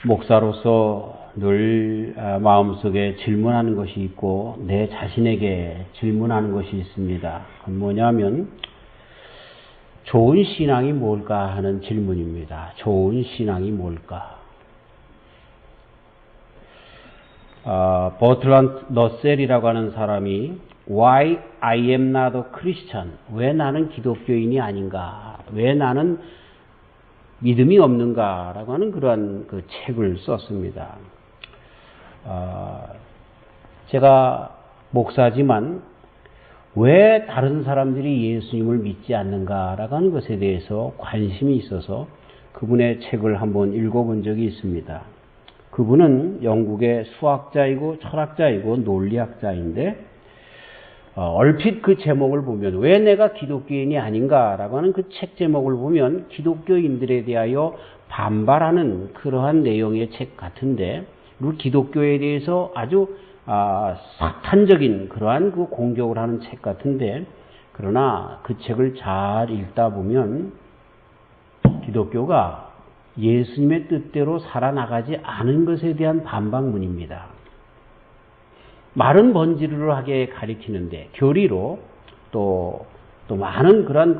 목사로서 늘 마음속에 질문하는 것이 있고 내 자신에게 질문하는 것이 있습니다. 그건 뭐냐면 좋은 신앙이 뭘까 하는 질문입니다. 좋은 신앙이 뭘까? 버트란드 러셀이라고 하는 사람이 Why I am not a Christian? 왜 나는 기독교인이 아닌가? 왜 나는 믿음이 없는가라고 하는 그러한 그 책을 썼습니다. 제가 목사지만 왜 다른 사람들이 예수님을 믿지 않는가라고 하는 것에 대해서 관심이 있어서 그분의 책을 한번 읽어본 적이 있습니다. 그분은 영국의 수학자이고 철학자이고 논리학자인데 얼핏 그 제목을 보면 왜 내가 기독교인이 아닌가라고 하는 그 책 제목을 보면 기독교인들에 대하여 반발하는 그러한 내용의 책 같은데 그리고 기독교에 대해서 아주 사탄적인 그러한 그 공격을 하는 책 같은데 그러나 그 책을 잘 읽다 보면 기독교가 예수님의 뜻대로 살아나가지 않은 것에 대한 반박문입니다. 말은 번지르르하게 가리키는데 교리로 또 많은 그런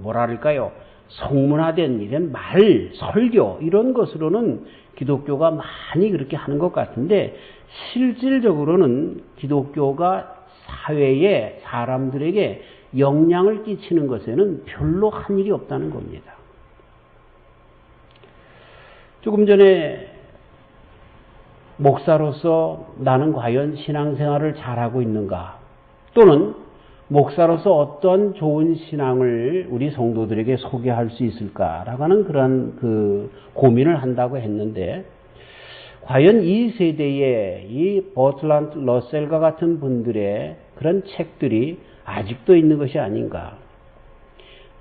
뭐랄까요 성문화된 이런 말, 설교 이런 것으로는 기독교가 많이 그렇게 하는 것 같은데 실질적으로는 기독교가 사회에 사람들에게 영향을 끼치는 것에는 별로 한 일이 없다는 겁니다. 조금 전에 목사로서 나는 과연 신앙생활을 잘하고 있는가? 또는 목사로서 어떤 좋은 신앙을 우리 성도들에게 소개할 수 있을까라고 하는 그런 그 고민을 한다고 했는데 과연 이 세대에 이 버트란드 러셀과 같은 분들의 그런 책들이 아직도 있는 것이 아닌가?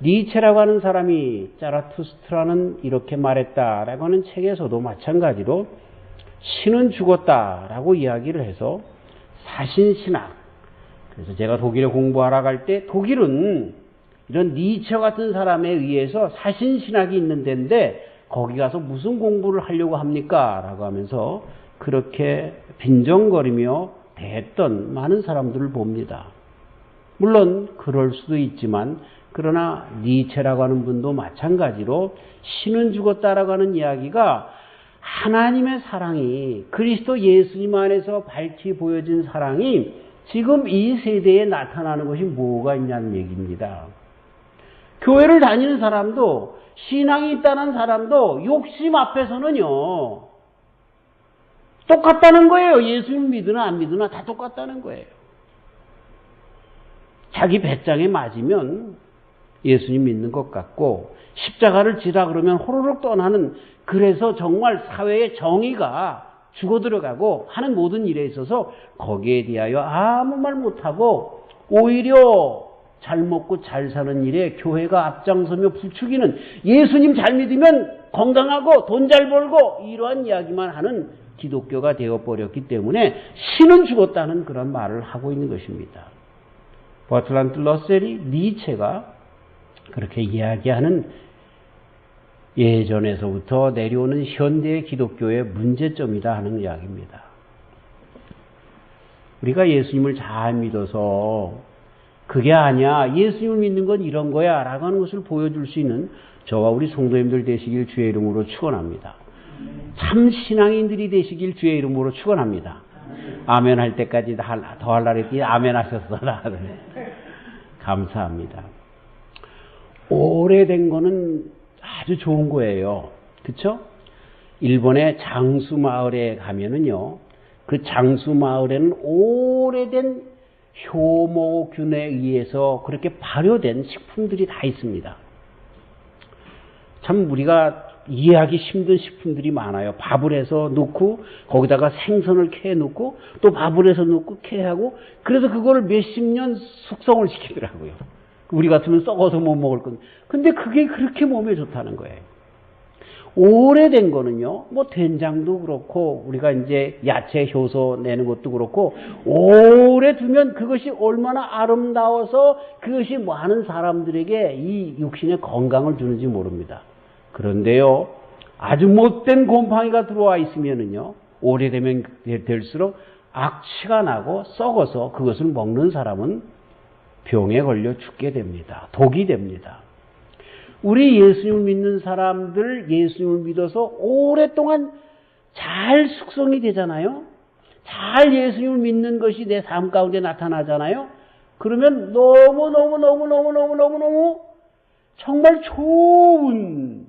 니체라고 하는 사람이 자라투스트라는 이렇게 말했다라고 하는 책에서도 마찬가지로 신은 죽었다라고 이야기를 해서 사신신학. 그래서 제가 독일에 공부하러 갈 때 독일은 이런 니체 같은 사람에 의해서 사신신학이 있는 데인데 거기 가서 무슨 공부를 하려고 합니까? 라고 하면서 그렇게 빈정거리며 대했던 많은 사람들을 봅니다. 물론 그럴 수도 있지만 그러나 니체라고 하는 분도 마찬가지로 신은 죽었다라고 하는 이야기가 하나님의 사랑이 그리스도 예수님 안에서 밝히 보여진 사랑이 지금 이 세대에 나타나는 것이 뭐가 있냐는 얘기입니다. 교회를 다니는 사람도 신앙이 있다는 사람도 욕심 앞에서는요 똑같다는 거예요. 예수님 믿으나 안 믿으나 다 똑같다는 거예요. 자기 배짱에 맞으면 예수님 믿는 것 같고 십자가를 지라 그러면 호로록 떠나는 그래서 정말 사회의 정의가 죽어들어가고 하는 모든 일에 있어서 거기에 대하여 아무 말 못하고 오히려 잘 먹고 잘 사는 일에 교회가 앞장서며 부추기는 예수님 잘 믿으면 건강하고 돈 잘 벌고 이러한 이야기만 하는 기독교가 되어버렸기 때문에 신은 죽었다는 그런 말을 하고 있는 것입니다. 버트란드 러셀이 니체가 그렇게 이야기하는 예전에서부터 내려오는 현대의 기독교의 문제점이다 하는 이야기입니다. 우리가 예수님을 잘 믿어서 그게 아니야 예수님을 믿는 건 이런 거야 라고 하는 것을 보여줄 수 있는 저와 우리 성도님들 되시길 주의 이름으로 축원합니다. 참 신앙인들이 되시길 주의 이름으로 축원합니다. 아멘 할 때까지 더 하려고 했더니 아멘 하셨어라. 감사합니다. 오래된 거는 아주 좋은 거예요. 그렇죠? 일본의 장수 마을에 가면은요. 그 장수 마을에는 오래된 효모균에 의해서 그렇게 발효된 식품들이 다 있습니다. 참 우리가 이해하기 힘든 식품들이 많아요. 밥을 해서 넣고 거기다가 생선을 캐 넣고 또 밥을 해서 넣고 캐 하고 그래서 그거를 몇십 년 숙성을 시키더라고요. 우리 같으면 썩어서 못 먹을 건데. 근데 그게 그렇게 몸에 좋다는 거예요. 오래된 거는요, 뭐 된장도 그렇고, 우리가 이제 야채 효소 내는 것도 그렇고, 오래 두면 그것이 얼마나 아름다워서 그것이 많은 사람들에게 이 육신의 건강을 주는지 모릅니다. 그런데요, 아주 못된 곰팡이가 들어와 있으면은요, 오래되면 될수록 악취가 나고 썩어서 그것을 먹는 사람은 병에 걸려 죽게 됩니다. 독이 됩니다. 우리 예수님을 믿는 사람들, 예수님을 믿어서 오랫동안 잘 숙성이 되잖아요. 잘 예수님을 믿는 것이 내 삶 가운데 나타나잖아요. 그러면 너무 정말 좋은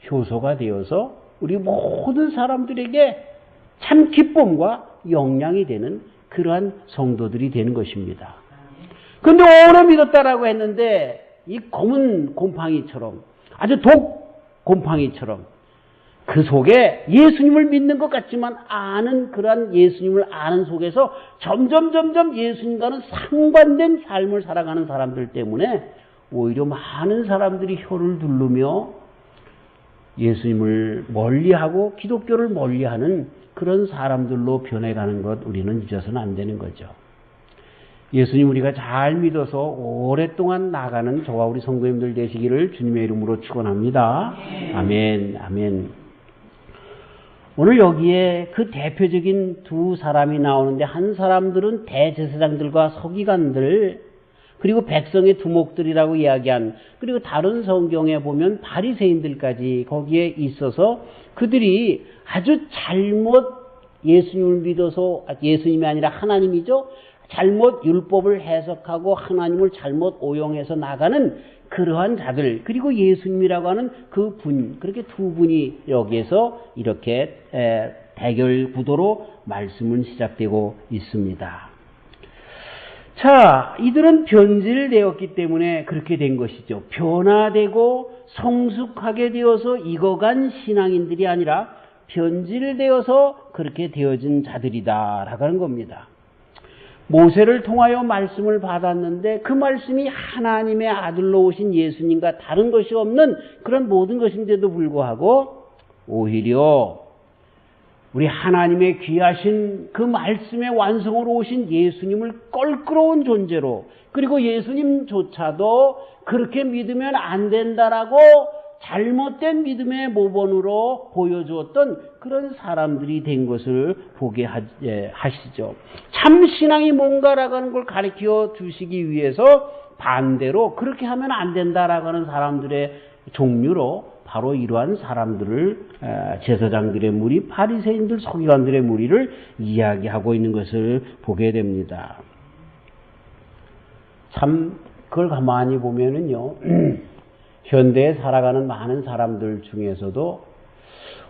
효소가 되어서 우리 모든 사람들에게 참 기쁨과 영향이 되는 그러한 성도들이 되는 것입니다. 근데 오래 믿었다라고 했는데 이 검은 곰팡이처럼, 아주 독 곰팡이처럼 그 속에 예수님을 믿는 것 같지만 아는, 그러한 예수님을 아는 속에서 점점 예수님과는 상반된 삶을 살아가는 사람들 때문에 오히려 많은 사람들이 혀를 두르며 예수님을 멀리하고 기독교를 멀리하는 그런 사람들로 변해가는 것, 우리는 잊어서는 안 되는 거죠. 예수님 우리가 잘 믿어서 오랫동안 나가는 저와 우리 성도님들 되시기를 주님의 이름으로 축원합니다. 아멘, 아멘. 오늘 여기에 그 대표적인 두 사람이 나오는데, 한 사람들은 대제사장들과 서기관들, 그리고 백성의 두목들이라고 이야기한, 그리고 다른 성경에 보면 바리새인들까지 거기에 있어서 그들이 아주 잘못 예수님을 믿어서, 예수님이 아니라 하나님이죠, 잘못 율법을 해석하고 하나님을 잘못 오용해서 나가는 그러한 자들, 그리고 예수님이라고 하는 그 분, 그렇게 두 분이 여기에서 이렇게 대결 구도로 말씀은 시작되고 있습니다. 자, 이들은 변질되었기 때문에 그렇게 된 것이죠. 변화되고 성숙하게 되어서 익어간 신앙인들이 아니라 변질되어서 그렇게 되어진 자들이다라고 하는 겁니다. 모세를 통하여 말씀을 받았는데 그 말씀이 하나님의 아들로 오신 예수님과 다른 것이 없는 그런 모든 것인데도 불구하고 오히려 우리 하나님의 귀하신 그 말씀의 완성으로 오신 예수님을 껄끄러운 존재로, 그리고 예수님조차도 그렇게 믿으면 안 된다라고 잘못된 믿음의 모범으로 보여주었던 그런 사람들이 된 것을 보게 하시죠. 참 신앙이 뭔가라고 하는 걸 가르쳐 주시기 위해서 반대로 그렇게 하면 안 된다라고 하는 사람들의 종류로 바로 이러한 사람들을, 제사장들의 무리, 바리새인들, 서기관들의 무리를 이야기하고 있는 것을 보게 됩니다. 참 그걸 가만히 보면은요, 현대에 살아가는 많은 사람들 중에서도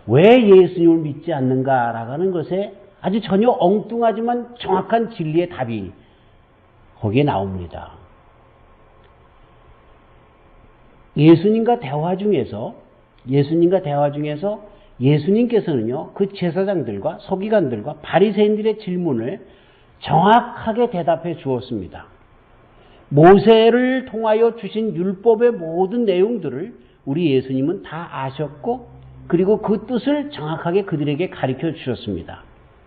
왜 예수님을 믿지 않는가라고 하는 것에 아주 전혀 엉뚱하지만 정확한 진리의 답이 거기에 나옵니다. 예수님과 대화 중에서 예수님께서는요, 그 제사장들과 서기관들과 바리새인들의 질문을 정확하게 대답해 주었습니다. 모세를 통하여 주신 율법의 모든 내용들을 우리 예수님은 다 아셨고, 그리고 그 뜻을 정확하게 그들에게 가르쳐 주셨습니다.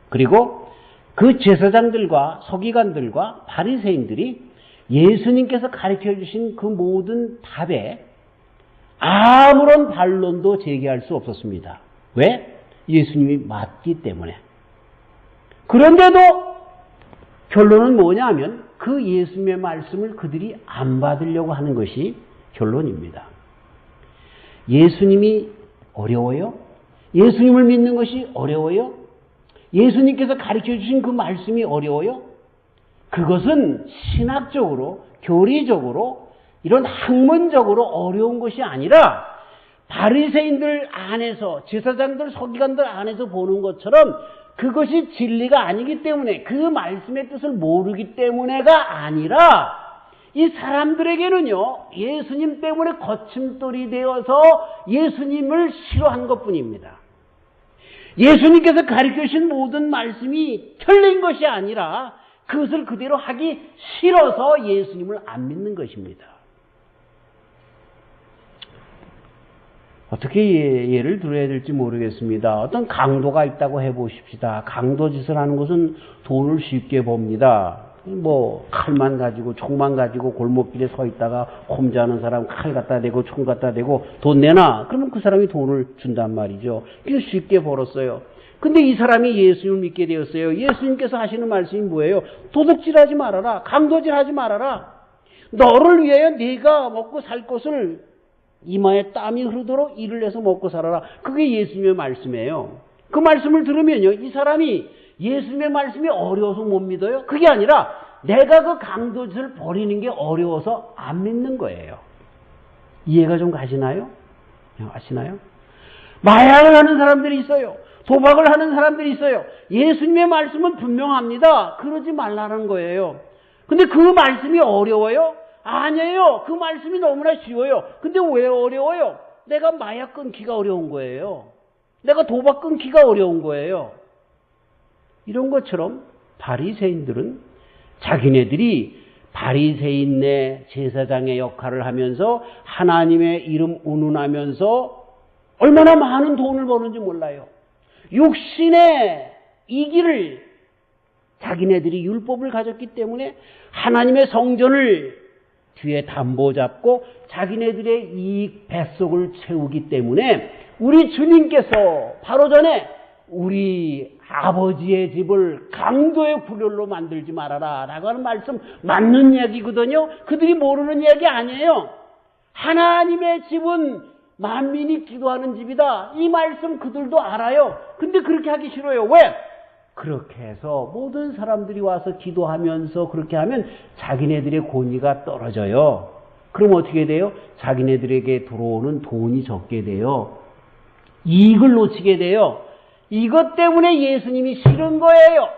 그리고 그 제사장들과 서기관들과 바리새인들이 예수님께서 가르쳐 주신 그 모든 답에 아무런 반론도 제기할 수 없었습니다. 왜? 예수님이 맞기 때문에. 그런데도 결론은 뭐냐 하면 그 예수님의 말씀을 그들이 안 받으려고 하는 것이 결론입니다. 예수님이 어려워요? 예수님을 믿는 것이 어려워요? 예수님께서 가르쳐 주신 그 말씀이 어려워요? 그것은 신학적으로, 교리적으로, 이런 학문적으로 어려운 것이 아니라 바리새인들 안에서, 제사장들, 서기관들 안에서 보는 것처럼 그것이 진리가 아니기 때문에, 그 말씀의 뜻을 모르기 때문에가 아니라 이 사람들에게는요, 예수님 때문에 거침돌이 되어서 예수님을 싫어한 것뿐입니다. 예수님께서 가르쳐 주신 모든 말씀이 틀린 것이 아니라 그것을 그대로 하기 싫어서 예수님을 안 믿는 것입니다. 어떻게 예를 들어야 될지 모르겠습니다. 어떤 강도가 있다고 해보십시다. 강도 짓을 하는 것은 돈을 쉽게 법니다. 뭐 칼만 가지고 총만 가지고 골목길에 서 있다가 홈자하는 사람 칼 갖다 대고 총 갖다 대고 돈 내놔. 그러면 그 사람이 돈을 준단 말이죠. 그래서 쉽게 벌었어요. 근데 이 사람이 예수님을 믿게 되었어요. 예수님께서 하시는 말씀이 뭐예요? 도둑질하지 말아라. 강도질하지 말아라. 너를 위하여 네가 먹고 살 것을 이마에 땀이 흐르도록 일을 해서 먹고 살아라. 그게 예수님의 말씀이에요. 그 말씀을 들으면요, 이 사람이 예수님의 말씀이 어려워서 못 믿어요? 그게 아니라 내가 그 강도질을 버리는 게 어려워서 안 믿는 거예요. 이해가 좀 가시나요? 아시나요? 마약을 하는 사람들이 있어요. 도박을 하는 사람들이 있어요. 예수님의 말씀은 분명합니다. 그러지 말라는 거예요. 근데 그 말씀이 어려워요? 아니에요. 그 말씀이 너무나 쉬워요. 근데 왜 어려워요? 내가 마약 끊기가 어려운 거예요. 내가 도박 끊기가 어려운 거예요. 이런 것처럼 바리새인들은 자기네들이 바리새인의 제사장의 역할을 하면서 하나님의 이름 운운하면서 얼마나 많은 돈을 버는지 몰라요. 육신의 이기를 자기네들이 율법을 가졌기 때문에 하나님의 성전을 뒤에 담보 잡고 자기네들의 이익 뱃속을 채우기 때문에 우리 주님께서 바로 전에 우리 아버지의 집을 강도의 굴혈로 만들지 말아라 라고 하는 말씀 맞는 이야기거든요. 그들이 모르는 이야기 아니에요. 하나님의 집은 만민이 기도하는 집이다. 이 말씀 그들도 알아요. 근데 그렇게 하기 싫어요. 왜? 그렇게 해서 모든 사람들이 와서 기도하면서 그렇게 하면 자기네들의 권위가 떨어져요. 그럼 어떻게 돼요? 자기네들에게 들어오는 돈이 적게 돼요. 이익을 놓치게 돼요. 이것 때문에 예수님이 싫은 거예요.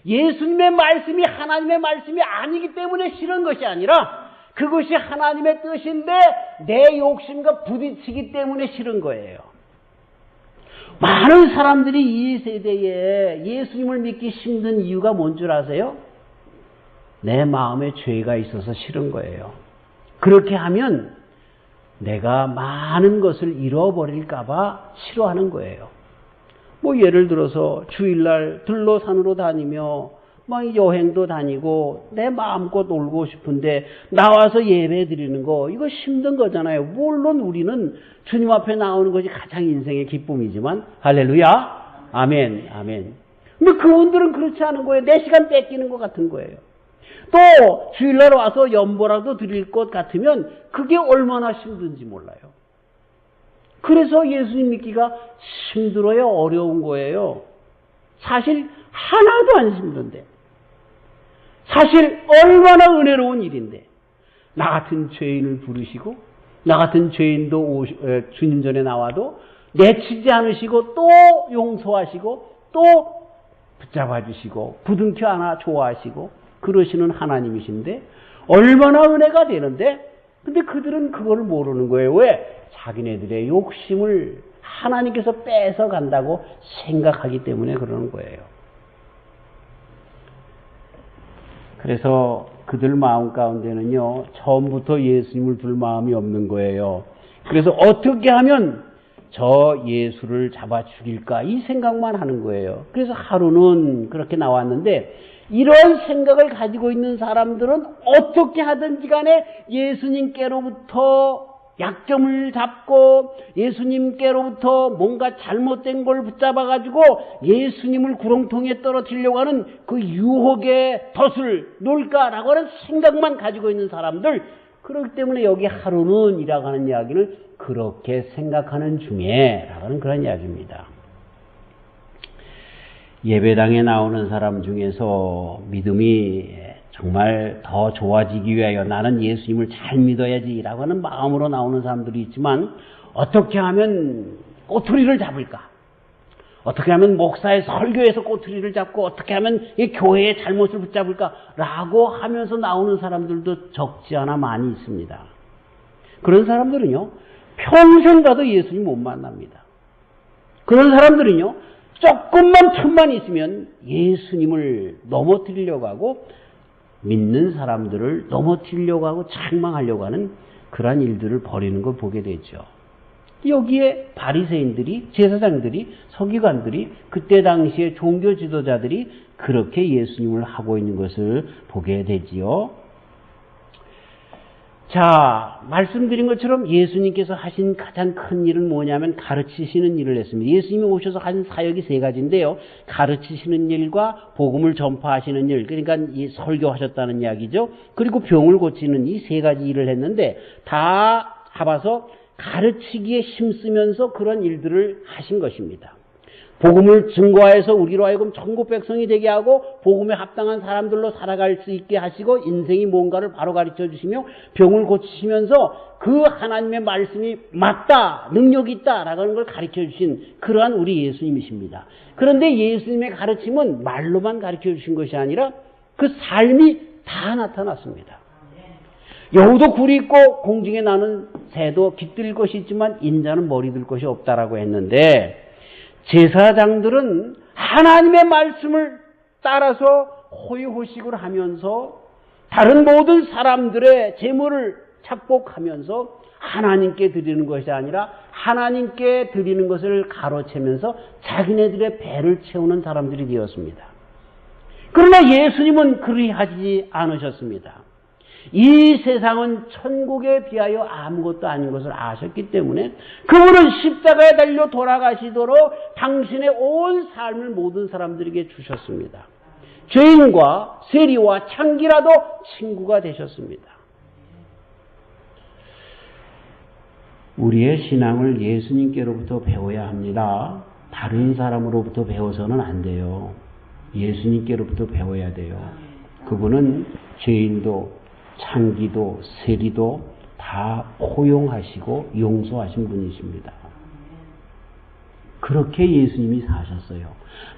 예수님의 말씀이 하나님의 말씀이 아니기 때문에 싫은 것이 아니라 그것이 하나님의 뜻인데 내 욕심과 부딪히기 때문에 싫은 거예요. 많은 사람들이 이 세대에 예수님을 믿기 힘든 이유가 뭔 줄 아세요? 내 마음에 죄가 있어서 싫은 거예요. 그렇게 하면 내가 많은 것을 잃어버릴까 봐 싫어하는 거예요. 뭐 예를 들어서 주일날 들로 산으로 다니며 막 여행도 다니고 내 마음껏 놀고 싶은데 나와서 예배 드리는 거 이거 힘든 거잖아요. 물론 우리는 주님 앞에 나오는 것이 가장 인생의 기쁨이지만 할렐루야 아멘 아멘. 근데 그분들은 그렇지 않은 거예요. 내 시간 뺏기는 것 같은 거예요. 또 주일날 와서 연보라도 드릴 것 같으면 그게 얼마나 힘든지 몰라요. 그래서 예수님 믿기가 힘들어요? 어려운 거예요? 사실 하나도 안 힘든데. 사실 얼마나 은혜로운 일인데. 나 같은 죄인을 부르시고 나 같은 죄인도 주님 전에 나와도 내치지 않으시고 또 용서하시고 또 붙잡아 주시고 부둥켜 안아 좋아하시고 그러시는 하나님이신데 얼마나 은혜가 되는데 근데 그들은 그걸 모르는 거예요. 왜? 자기네들의 욕심을 하나님께서 뺏어 간다고 생각하기 때문에 그러는 거예요. 그래서 그들 마음 가운데는요, 처음부터 예수님을 둘 마음이 없는 거예요. 그래서 어떻게 하면 저 예수를 잡아 죽일까 이 생각만 하는 거예요. 그래서 하루는 그렇게 나왔는데 이런 생각을 가지고 있는 사람들은 어떻게 하든지 간에 예수님께로부터 약점을 잡고 예수님께로부터 뭔가 잘못된 걸 붙잡아가지고 예수님을 구렁텅이에 떨어뜨리려고 하는 그 유혹의 덫을 놓을까라고 하는 생각만 가지고 있는 사람들, 그렇기 때문에 여기 하루는 이라고 하는 이야기는 그렇게 생각하는 중에 라고 하는 그런 이야기입니다. 예배당에 나오는 사람 중에서 믿음이 정말 더 좋아지기 위하여 나는 예수님을 잘 믿어야지 라고 하는 마음으로 나오는 사람들이 있지만 어떻게 하면 꼬투리를 잡을까? 어떻게 하면 목사의 설교에서 꼬투리를 잡고 어떻게 하면 이 교회의 잘못을 붙잡을까? 라고 하면서 나오는 사람들도 적지 않아 많이 있습니다. 그런 사람들은요, 평생 가도 예수님 못 만납니다. 그런 사람들은요, 조금만 틈만 있으면 예수님을 넘어뜨리려고 하고 믿는 사람들을 넘어뜨리려고 하고 책망하려고 하는 그러한 일들을 벌이는 걸 보게 되죠. 여기에 바리새인들이, 제사장들이, 서기관들이, 그때 당시에 종교 지도자들이 그렇게 예수님을 하고 있는 것을 보게 되지요. 자, 말씀드린 것처럼 예수님께서 하신 가장 큰 일은 뭐냐면 가르치시는 일을 했습니다. 예수님이 오셔서 하신 사역이 세 가지인데요. 가르치시는 일과 복음을 전파하시는 일, 그러니까 이 설교하셨다는 이야기죠. 그리고 병을 고치는 이 세 가지 일을 했는데 다 잡아서 가르치기에 힘쓰면서 그런 일들을 하신 것입니다. 복음을 증거해서 우리로 하여금 천국 백성이 되게 하고 복음에 합당한 사람들로 살아갈 수 있게 하시고 인생이 뭔가를 바로 가르쳐 주시며 병을 고치시면서 그 하나님의 말씀이 맞다, 능력이 있다라고 하는 걸 가르쳐 주신 그러한 우리 예수님이십니다. 그런데 예수님의 가르침은 말로만 가르쳐 주신 것이 아니라 그 삶이 다 나타났습니다. 여우도 굴이 있고 공중에 나는 새도 깃들 것이 있지만 인자는 머리 들 것이 없다라고 했는데 제사장들은 하나님의 말씀을 따라서 호의호식을 하면서 다른 모든 사람들의 재물을 착복하면서 하나님께 드리는 것이 아니라 하나님께 드리는 것을 가로채면서 자기네들의 배를 채우는 사람들이 되었습니다. 그러나 예수님은 그리하지 않으셨습니다. 이 세상은 천국에 비하여 아무것도 아닌 것을 아셨기 때문에 그분은 십자가에 달려 돌아가시도록 당신의 온 삶을 모든 사람들에게 주셨습니다. 죄인과 세리와 창기라도 친구가 되셨습니다. 우리의 신앙을 예수님께로부터 배워야 합니다. 다른 사람으로부터 배워서는 안 돼요. 예수님께로부터 배워야 돼요. 그분은 죄인도 창기도 세리도 다 포용하시고 용서하신 분이십니다. 그렇게 예수님이 사셨어요.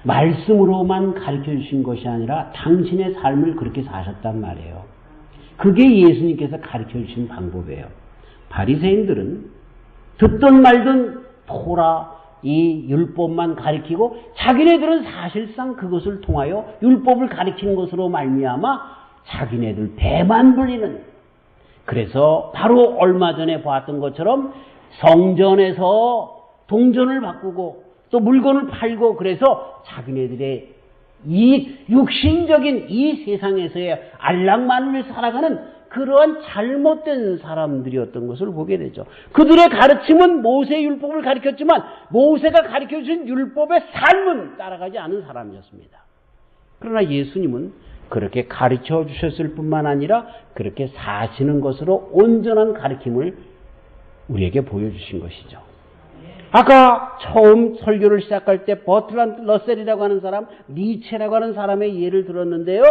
말씀으로만 가르쳐 주신 것이 아니라 당신의 삶을 그렇게 사셨단 말이에요. 그게 예수님께서 가르쳐 주신 방법이에요. 바리새인들은 듣던 말든 토라 이 율법만 가리키고 자기네들은 사실상 그것을 통하여 율법을 가리키는 것으로 말미암아 자기네들 배만 불리는, 그래서 바로 얼마 전에 보았던 것처럼 성전에서 동전을 바꾸고 또 물건을 팔고 그래서 자기네들의 이 육신적인 이 세상에서의 안락만을 살아가는 그러한 잘못된 사람들이었던 것을 보게 되죠. 그들의 가르침은 모세의 율법을 가르쳤지만 모세가 가르쳐준 율법의 삶은 따라가지 않은 사람이었습니다. 그러나 예수님은 그렇게 가르쳐 주셨을 뿐만 아니라 그렇게 사시는 것으로 온전한 가르침을 우리에게 보여주신 것이죠. 아까 처음 설교를 시작할 때 버트란드 러셀이라고 하는 사람, 니체라고 하는 사람의 예를 들었는데요.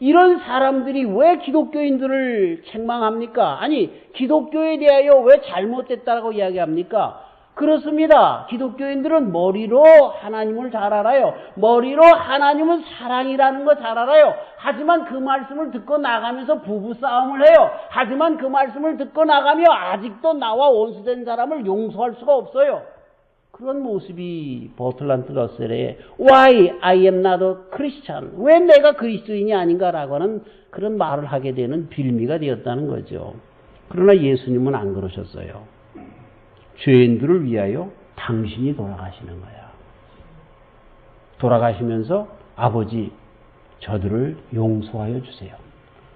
이런 사람들이 왜 기독교인들을 책망합니까? 아니, 기독교에 대하여 왜 잘못됐다라고 이야기합니까? 그렇습니다. 기독교인들은 머리로 하나님을 잘 알아요. 머리로 하나님은 사랑이라는 거 잘 알아요. 하지만 그 말씀을 듣고 나가면서 부부싸움을 해요. 하지만 그 말씀을 듣고 나가며 아직도 나와 원수된 사람을 용서할 수가 없어요. 그런 모습이 버틀란트 러셀의 Why I am not a Christian? 왜 내가 그리스도인이 아닌가라고 하는 그런 말을 하게 되는 빌미가 되었다는 거죠. 그러나 예수님은 안 그러셨어요. 죄인들을 위하여 당신이 돌아가시는 거야. 돌아가시면서 아버지 저들을 용서하여 주세요.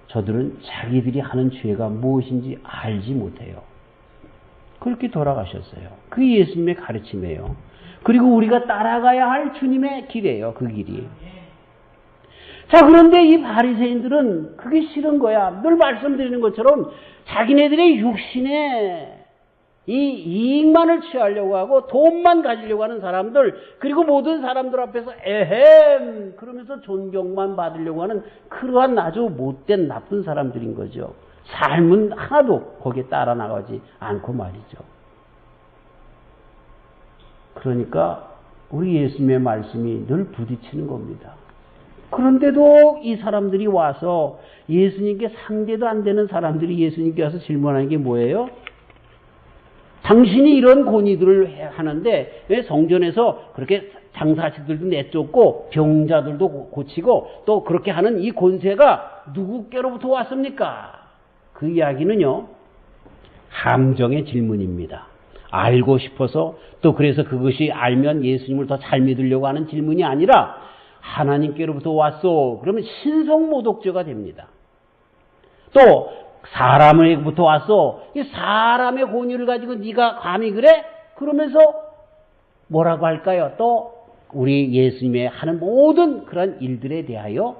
저들은 자기들이 하는 죄가 무엇인지 알지 못해요. 그렇게 돌아가셨어요. 그게 예수님의 가르침이에요. 그리고 우리가 따라가야 할 주님의 길이에요. 그 길이. 자, 그런데 이 바리새인들은 그게 싫은 거야. 늘 말씀드리는 것처럼 자기네들의 육신에 이 이익만을 취하려고 하고 돈만 가지려고 하는 사람들, 그리고 모든 사람들 앞에서 에헴 그러면서 존경만 받으려고 하는 그러한 아주 못된 나쁜 사람들인 거죠. 삶은 하나도 거기에 따라 나가지 않고 말이죠. 그러니까 우리 예수님의 말씀이 늘 부딪히는 겁니다. 그런데도 이 사람들이 와서 예수님께 상대도 안 되는 사람들이 예수님께 와서 질문하는 게 뭐예요? 당신이 이런 권위들을 하는데 왜 성전에서 그렇게 장사식들도 내쫓고 병자들도 고치고 또 그렇게 하는 이 권세가 누구께로부터 왔습니까? 그 이야기는요, 함정의 질문입니다. 알고 싶어서 또 그래서 그것이 알면 예수님을 더 잘 믿으려고 하는 질문이 아니라 하나님께로부터 왔소. 그러면 신성모독죄가 됩니다. 또 사람으로부터 왔소. 이 사람의 권위를 가지고 네가 감히 그래? 그러면서 뭐라고 할까요? 또 우리 예수님의 하는 모든 그런 일들에 대하여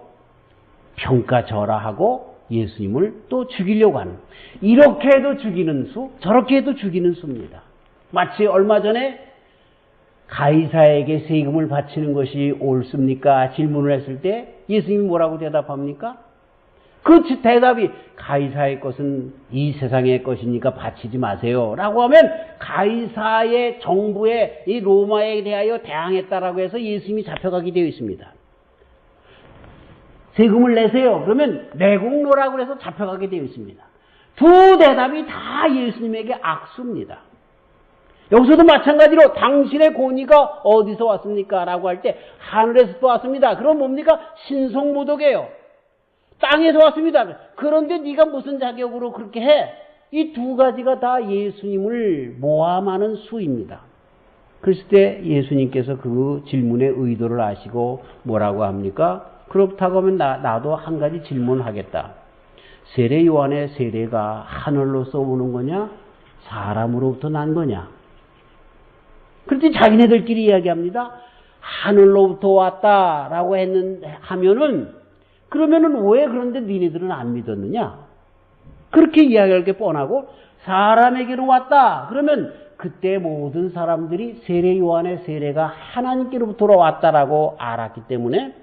평가절하하고 예수님을 또 죽이려고 하는, 이렇게 해도 죽이는 수, 저렇게 해도 죽이는 수입니다. 마치 얼마 전에 가이사에게 세금을 바치는 것이 옳습니까? 질문을 했을 때 예수님이 뭐라고 대답합니까? 그 대답이 가이사의 것은 이 세상의 것이니까 바치지 마세요 라고 하면 가이사의 정부에 이 로마에 대하여 대항했다라고 해서 예수님이 잡혀가게 되어 있습니다. 세금을 내세요. 그러면 내공로라고 해서 잡혀가게 되어 있습니다. 두 대답이 다 예수님에게 악수입니다. 여기서도 마찬가지로 당신의 권위가 어디서 왔습니까? 라고 할 때 하늘에서 또 왔습니다. 그럼 뭡니까? 신성모독이에요. 땅에서 왔습니다. 그런데 네가 무슨 자격으로 그렇게 해? 이 두 가지가 다 예수님을 모함하는 수입니다. 그랬을 때 예수님께서 그 질문의 의도를 아시고 뭐라고 합니까? 그렇다고 하면 나도 한 가지 질문하겠다. 세례 요한의 세례가 하늘로서 오는 거냐? 사람으로부터 난 거냐? 그런데 자기네들끼리 이야기합니다. 하늘로부터 왔다라고 하면은 그러면은 왜 그런데 니네들은 안 믿었느냐? 그렇게 이야기할 게 뻔하고 사람에게로 왔다. 그러면 그때 모든 사람들이 세례 요한의 세례가 하나님께로부터 왔다라고 알았기 때문에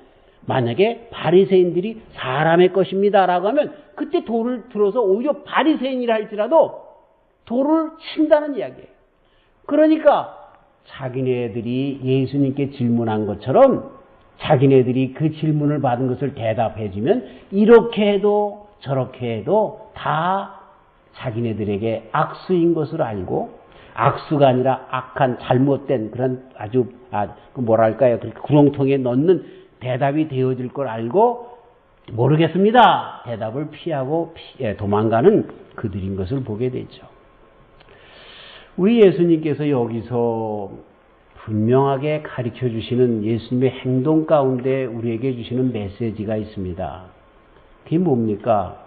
만약에 바리새인들이 사람의 것입니다라고 하면 그때 돌을 들어서 오히려 바리새인이라 할지라도 돌을 친다는 이야기예요. 그러니까 자기네들이 예수님께 질문한 것처럼 자기네들이 그 질문을 받은 것을 대답해주면 이렇게 해도 저렇게 해도 다 자기네들에게 악수인 것을 알고, 악수가 아니라 악한 잘못된 그런 아주 뭐랄까요, 구렁텅이에 넣는 대답이 되어질 걸 알고 모르겠습니다. 대답을 피하고 도망가는 그들인 것을 보게 되죠. 우리 예수님께서 여기서 분명하게 가르쳐 주시는 예수님의 행동 가운데 우리에게 주시는 메시지가 있습니다. 그게 뭡니까?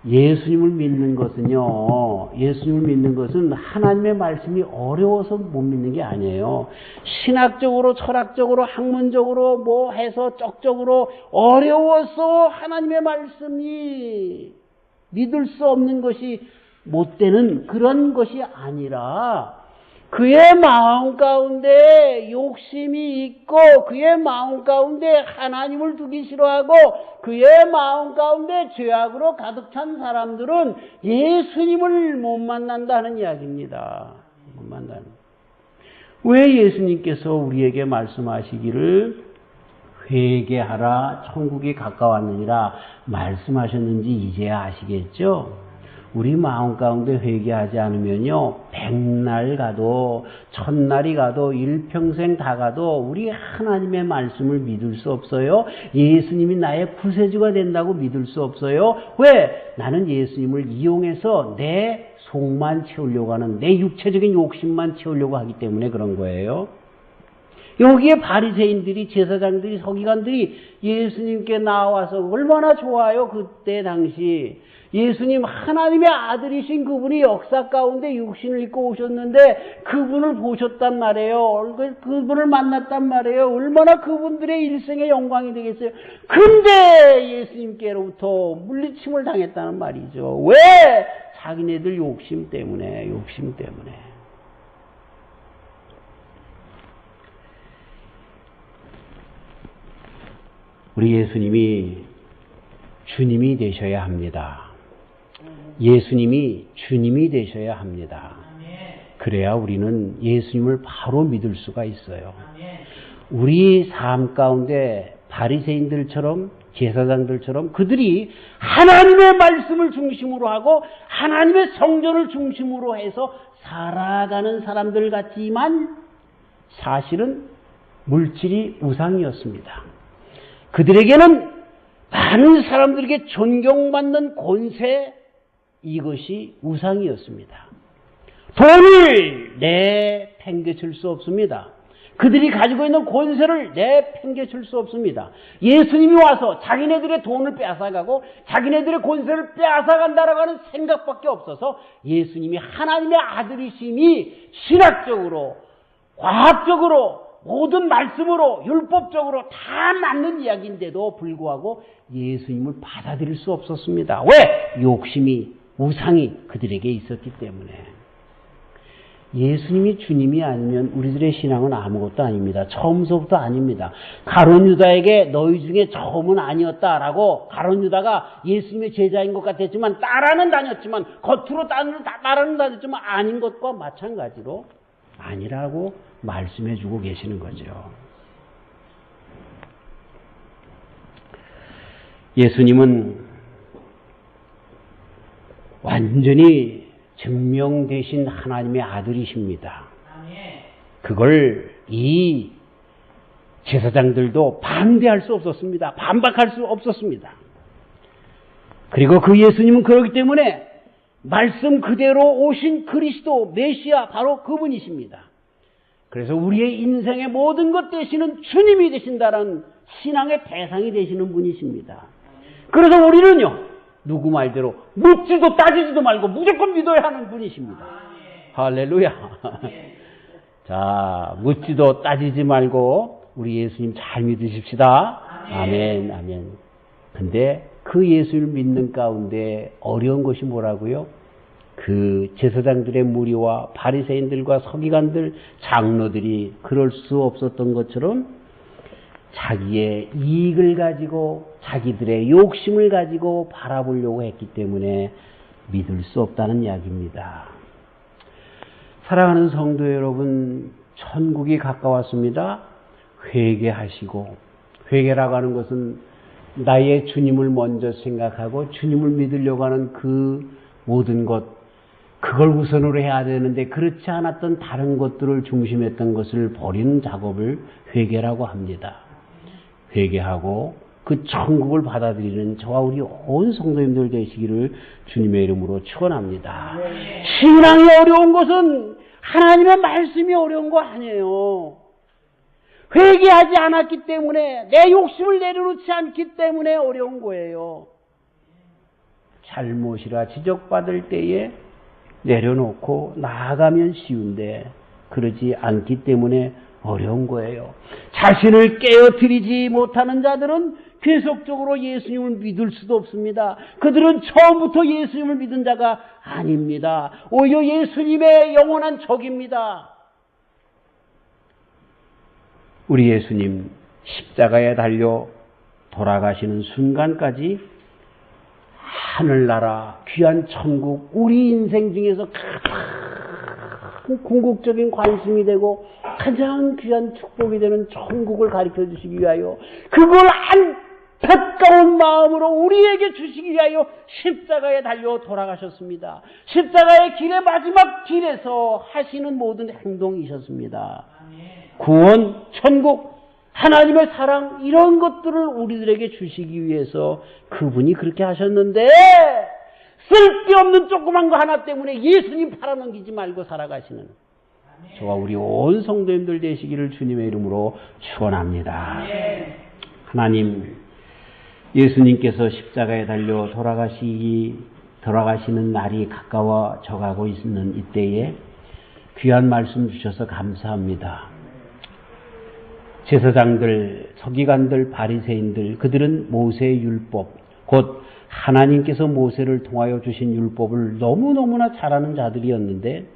예수님을 믿는 것은요, 예수님을 믿는 것은 하나님의 말씀이 어려워서 못 믿는 게 아니에요. 신학적으로, 철학적으로, 학문적으로, 뭐 해서 적적으로 어려워서 하나님의 말씀이 믿을 수 없는 것이 못 되는 그런 것이 아니라 그의 마음 가운데 욕심이 있고 그의 마음 가운데 하나님을 두기 싫어하고 그의 마음 가운데 죄악으로 가득 찬 사람들은 예수님을 못 만난다는 이야기입니다. 못 만나는. 왜 예수님께서 우리에게 말씀하시기를 회개하라 천국이 가까웠느니라 말씀하셨는지 이제야 아시겠죠? 우리 마음 가운데 회개하지 않으면요, 100날 가도 1000날이 가도 일평생 다 가도 우리 하나님의 말씀을 믿을 수 없어요. 예수님이 나의 구세주가 된다고 믿을 수 없어요. 왜? 나는 예수님을 이용해서 내 속만 채우려고 하는, 내 육체적인 욕심만 채우려고 하기 때문에 그런 거예요. 여기에 바리새인들이, 제사장들이, 서기관들이 예수님께 나와서 얼마나 좋아요. 그때 당시 예수님 하나님의 아들이신 그분이 역사 가운데 육신을 입고 오셨는데 그분을 보셨단 말이에요. 그분을 만났단 말이에요. 얼마나 그분들의 일생의 영광이 되겠어요. 근데 예수님께로부터 물리침을 당했다는 말이죠. 왜? 자기네들 욕심 때문에. 우리 예수님이 주님이 되셔야 합니다. 예수님이 주님이 되셔야 합니다. 그래야 우리는 예수님을 바로 믿을 수가 있어요. 우리 삶 가운데 바리새인들처럼 제사장들처럼 그들이 하나님의 말씀을 중심으로 하고 하나님의 성전을 중심으로 해서 살아가는 사람들 같지만 사실은 물질이 우상이었습니다. 그들에게는 많은 사람들에게 존경받는 권세, 이것이 우상이었습니다. 돈을 내팽개칠 수 없습니다. 그들이 가지고 있는 권세를 내팽개칠 수 없습니다. 예수님이 와서 자기네들의 돈을 빼앗아가고 자기네들의 권세를 빼앗아간다라고 하는 생각밖에 없어서 예수님이 하나님의 아들이심이 신학적으로, 과학적으로, 모든 말씀으로, 율법적으로 다 맞는 이야기인데도 불구하고 예수님을 받아들일 수 없었습니다. 왜? 욕심이, 우상이 그들에게 있었기 때문에. 예수님이 주님이 아니면 우리들의 신앙은 아무것도 아닙니다. 처음서부터 아닙니다. 가룟 유다에게 너희 중에 처음은 아니었다라고 가룟 유다가 예수님의 제자인 것 같았지만 따라는 다녔지만 겉으로 따라는 다녔지만 아닌 것과 마찬가지로 아니라고 말씀해 주고 계시는 거죠. 예수님은 완전히 증명되신 하나님의 아들이십니다. 그걸 이 제사장들도 반대할 수 없었습니다. 반박할 수 없었습니다. 그리고 그 예수님은 그렇기 때문에 말씀 그대로 오신 그리스도 메시아 바로 그분이십니다. 그래서 우리의 인생의 모든 것 되시는 주님이 되신다는 신앙의 대상이 되시는 분이십니다. 그래서 우리는요, 누구 말대로 묻지도 따지지도 말고 무조건 믿어야 하는 분이십니다. 할렐루야. 자, 묻지도 따지지 말고 우리 예수님 잘 믿으십시다. 아멘, 아멘. 근데 그 예수를 믿는 가운데 어려운 것이 뭐라고요? 그 제사장들의 무리와 바리새인들과 서기관들, 장로들이 그럴 수 없었던 것처럼 자기의 이익을 가지고 자기들의 욕심을 가지고 바라보려고 했기 때문에 믿을 수 없다는 이야기입니다. 사랑하는 성도 여러분, 천국이 가까웠습니다. 회개하시고, 회개라고 하는 것은 나의 주님을 먼저 생각하고 주님을 믿으려고 하는 그 모든 것, 그걸 우선으로 해야 되는데 그렇지 않았던 다른 것들을 중심했던 것을 버리는 작업을 회개라고 합니다. 회개하고 그 천국을 받아들이는 저와 우리 온 성도님들 되시기를 주님의 이름으로 축원합니다. 신앙이 어려운 것은 하나님의 말씀이 어려운 거 아니에요. 회개하지 않았기 때문에, 내 욕심을 내려놓지 않기 때문에 어려운 거예요. 잘못이라 지적받을 때에 내려놓고 나아가면 쉬운데 그러지 않기 때문에 어려운 거예요. 자신을 깨어뜨리지 못하는 자들은 계속적으로 예수님을 믿을 수도 없습니다. 그들은 처음부터 예수님을 믿은 자가 아닙니다. 오히려 예수님의 영원한 적입니다. 우리 예수님 십자가에 달려 돌아가시는 순간까지 하늘나라, 귀한 천국, 우리 인생 중에서 가장 궁극적인 관심이 되고 가장 귀한 축복이 되는 천국을 가르쳐 주시기 위하여, 그걸 안타까운 마음으로 우리에게 주시기 위하여 십자가에 달려 돌아가셨습니다. 십자가의 길의 마지막 길에서 하시는 모든 행동이셨습니다. 구원, 천국, 하나님의 사랑, 이런 것들을 우리들에게 주시기 위해서 그분이 그렇게 하셨는데, 쓸데없는 조그만 거 하나 때문에 예수님 팔아넘기지 말고 살아가시는 저와 우리 온 성도님들 되시기를 주님의 이름으로 축원합니다. 하나님, 예수님께서 십자가에 달려 돌아가시는 날이 가까워져 가고 있는 이때에 귀한 말씀 주셔서 감사합니다. 제사장들, 서기관들, 바리새인들, 그들은 모세의 율법, 곧 하나님께서 모세를 통하여 주신 율법을 너무너무나 잘 아는 자들이었는데,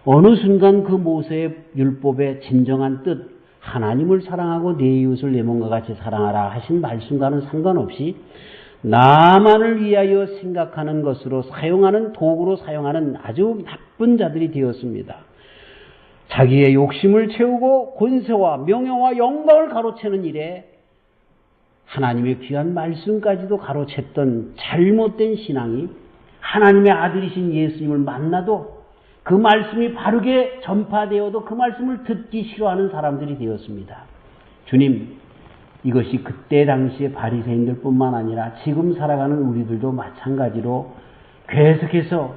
어느 순간 그 모세의 율법의 진정한 뜻, 하나님을 사랑하고 내 이웃을 내 몸과 같이 사랑하라 하신 말씀과는 상관없이 나만을 위하여 생각하는 것으로 사용하는, 도구로 사용하는 아주 나쁜 자들이 되었습니다. 자기의 욕심을 채우고 권세와 명예와 영광을 가로채는 일에 하나님의 귀한 말씀까지도 가로챘던 잘못된 신앙이, 하나님의 아들이신 예수님을 만나도 그 말씀이 바르게 전파되어도 그 말씀을 듣기 싫어하는 사람들이 되었습니다. 주님, 이것이 그때 당시의 바리새인들 뿐만 아니라 지금 살아가는 우리들도 마찬가지로 계속해서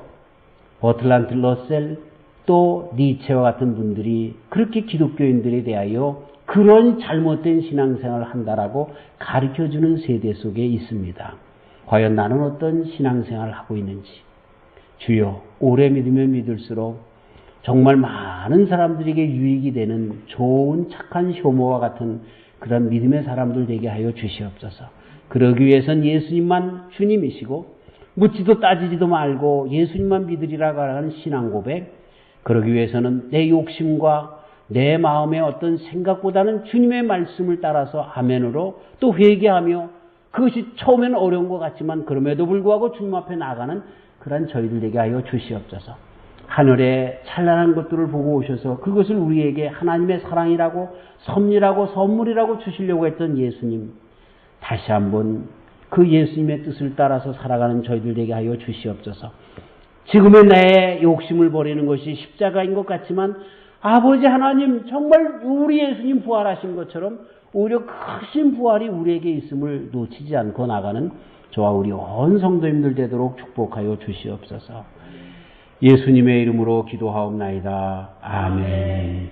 버틀란트 러셀, 또 니체와 같은 분들이 그렇게 기독교인들에 대하여 그런 잘못된 신앙생활을 한다라고 가르쳐주는 세대 속에 있습니다. 과연 나는 어떤 신앙생활을 하고 있는지. 주여, 오래 믿으면 믿을수록 정말 많은 사람들에게 유익이 되는 좋은 착한 효모와 같은 그런 믿음의 사람들 되게 하여 주시옵소서. 그러기 위해선 예수님만 주님이시고 묻지도 따지지도 말고 예수님만 믿으리라고 하는 신앙 고백, 그러기 위해서는 내 욕심과 내 마음의 어떤 생각보다는 주님의 말씀을 따라서 아멘으로 또 회개하며, 그것이 처음에는 어려운 것 같지만 그럼에도 불구하고 주님 앞에 나가는 그런 저희들 되게 하여 주시옵소서. 하늘의 찬란한 것들을 보고 오셔서 그것을 우리에게 하나님의 사랑이라고 섭리라고 선물이라고 주시려고 했던 예수님, 다시 한번 그 예수님의 뜻을 따라서 살아가는 저희들 되게 하여 주시옵소서. 지금의 내 욕심을 버리는 것이 십자가인 것 같지만 아버지 하나님, 정말 우리 예수님 부활하신 것처럼 오히려 크신 부활이 우리에게 있음을 놓치지 않고 나가는 저와 우리 온 성도님들 되도록 축복하여 주시옵소서. 예수님의 이름으로 기도하옵나이다. 아멘.